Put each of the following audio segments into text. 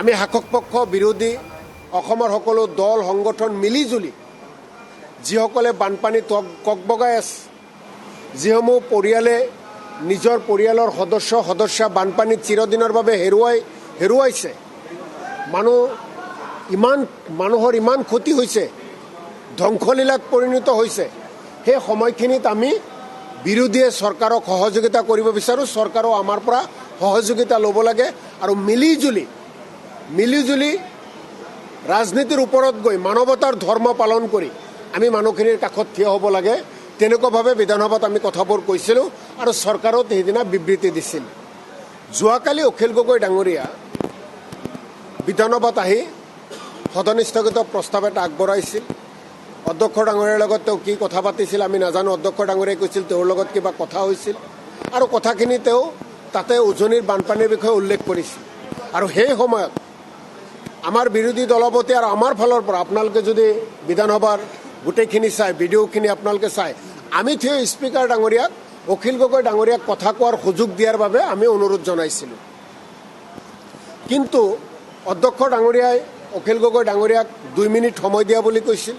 আমি শাসক পক্ষ বিৰোধী অসমৰ সকলো দল সংগঠন মিলিজুলি যিসকলে বানপানী ককবগাই আছে, যিসমূহ পৰিয়ালে নিজৰ পৰিয়ালৰ সদস্য বানপানীত চিৰদিনৰ বাবে হেৰুৱাইছে, মানুহৰ ইমান ক্ষতি হৈছে, ধ্বংসলীলাত পৰিণত হৈছে, সেই সময়খিনিত আমি বিৰোধীয়ে চৰকাৰক সহযোগিতা কৰিব বিচাৰোঁ। চৰকাৰেও আমাৰ পৰা সহযোগিতা ল'ব লাগে আৰু মিলিজুলি ৰাজনীতিৰ ওপৰত গৈ মানৱতাৰ ধৰ্ম পালন কৰি আমি মানুহখিনিৰ কাষত থিয় হ'ব লাগে। তেনেকুৱাভাৱে বিধানসভাত আমি কথাবোৰ কৈছিলোঁ আৰু চৰকাৰত সেইদিনা বিবৃতি দিছিল। যোৱাকালি অখিল গগৈ ডাঙৰীয়া বিধানসভাত আহি সদন স্থগিত প্ৰস্তাৱ এটা আগবঢ়াইছিল। অধ্যক্ষ ডাঙৰীয়াৰ লগত তেওঁ কি কথা পাতিছিল আমি নাজানো। অধ্যক্ষ ডাঙৰীয়াই কৈছিল তেওঁৰ লগত কিবা কথা হৈছিল আৰু কথাখিনি তেওঁ তাতে উজনিৰ বানপানীৰ বিষয়ে উল্লেখ কৰিছিল। আৰু সেই সময়ত আমাৰ বিৰোধী দলপতি আৰু আমাৰ ফালৰ পৰা আপোনালোকে যদি বিধানসভাৰ গোটেইখিনি চাই, ভিডিঅ'খিনি আপোনালোকে চাই, আমি থিয় স্পীকাৰ ডাঙৰীয়াক অখিল গগৈ ডাঙৰীয়াক কথা কোৱাৰ সুযোগ দিয়াৰ বাবে আমি অনুৰোধ জনাইছিলোঁ। কিন্তু অধ্যক্ষ ডাঙৰীয়াই অখিল গগৈ ডাঙৰীয়াক 2 মিনিট সময় দিয়া বুলি কৈছিল।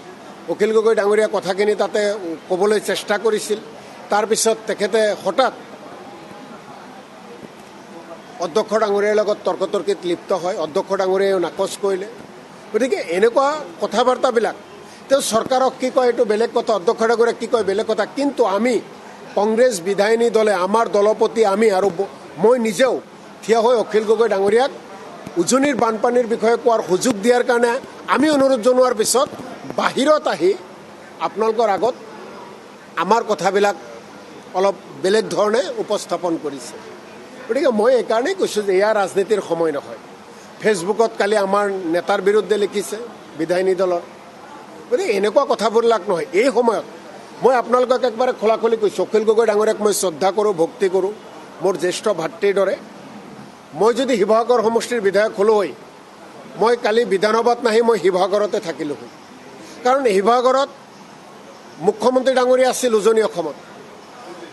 অখিল গগৈ ডাঙৰীয়া কথাখিনি তাতে ক'বলৈ চেষ্টা কৰিছিল। তাৰপিছত তেখেতে হঠাৎ অধ্যক্ষ ডাঙৰীয়াৰ লগত তৰ্কতৰ্কিত লিপ্ত হয়। অধ্যক্ষ ডাঙৰীয়াও নাকচ কৰিলে। গতিকে এনেকুৱা কথা বাৰ্তাবিলাক তেওঁ চৰকাৰক কি কয় এইটো বেলেগ কথা, অধ্যক্ষ ডাঙৰীয়াক কি কয় বেলেগ কথা। কিন্তু আমি কংগ্ৰেছ বিধায়িনী দলে, আমাৰ দলপতি আমি আৰু মই নিজেও থিয় হৈ অখিল গগৈ ডাঙৰীয়াক উজনিৰ বানপানীৰ বিষয়ে কোৱাৰ সুযোগ দিয়াৰ কাৰণে আমি অনুৰোধ জনোৱাৰ পিছত বাহিৰত আহি আপোনালোকৰ আগত আমাৰ কথাবিলাক অলপ বেলেগ ধৰণে উপস্থাপন কৰিছে। গতিকে মই এইকাৰণেই কৈছোঁ যে এয়া ৰাজনীতিৰ সময় নহয়। ফেচবুকত কালি আমাৰ নেতাৰ বিৰুদ্ধে লিখিছে বিধায়িনী দলৰ। গতিকে এনেকুৱা কথাবিলাক নহয়। এই সময়ত মই আপোনালোকক একবাৰে খোলাখুলি কৈছোঁ, অখিল গগৈ ডাঙৰীয়াক মই শ্ৰদ্ধা কৰোঁ, ভক্তি কৰোঁ, মোৰ জ্যেষ্ঠ ভাতৃৰ দৰে। মই যদি শিৱসাগৰ সমষ্টিৰ বিধায়ক হ'লো হয়, মই কালি বিধানসভাত নাহি মই শিৱসাগৰতে থাকিলোঁ হয়। কাৰণ শিৱসাগৰত মুখ্যমন্ত্ৰী ডাঙৰীয়া আছিল, উজনি অসমত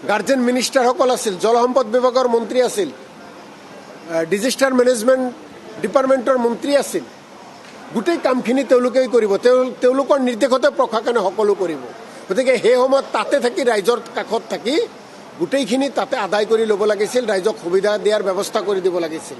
গাৰ্জেন মিনিষ্টাৰসকল আছিল, জলসম্পদ বিভাগৰ মন্ত্ৰী আছিল, ডিজাষ্টাৰ মেনেজমেণ্ট ডিপাৰ্টমেণ্টৰ মন্ত্ৰী আছিল। গোটেই কামখিনি তেওঁলোকেই কৰিব, তেওঁলোকৰ নিৰ্দেশতে প্ৰশাসনে সকলো কৰিব। গতিকে সেই সময়ত তাতে থাকি, ৰাইজৰ কাষত থাকি গোটেইখিনি তাতে আদায় কৰি ল'ব লাগিছিল, ৰাইজক সুবিধা দিয়াৰ ব্যৱস্থা কৰি দিব লাগিছিল।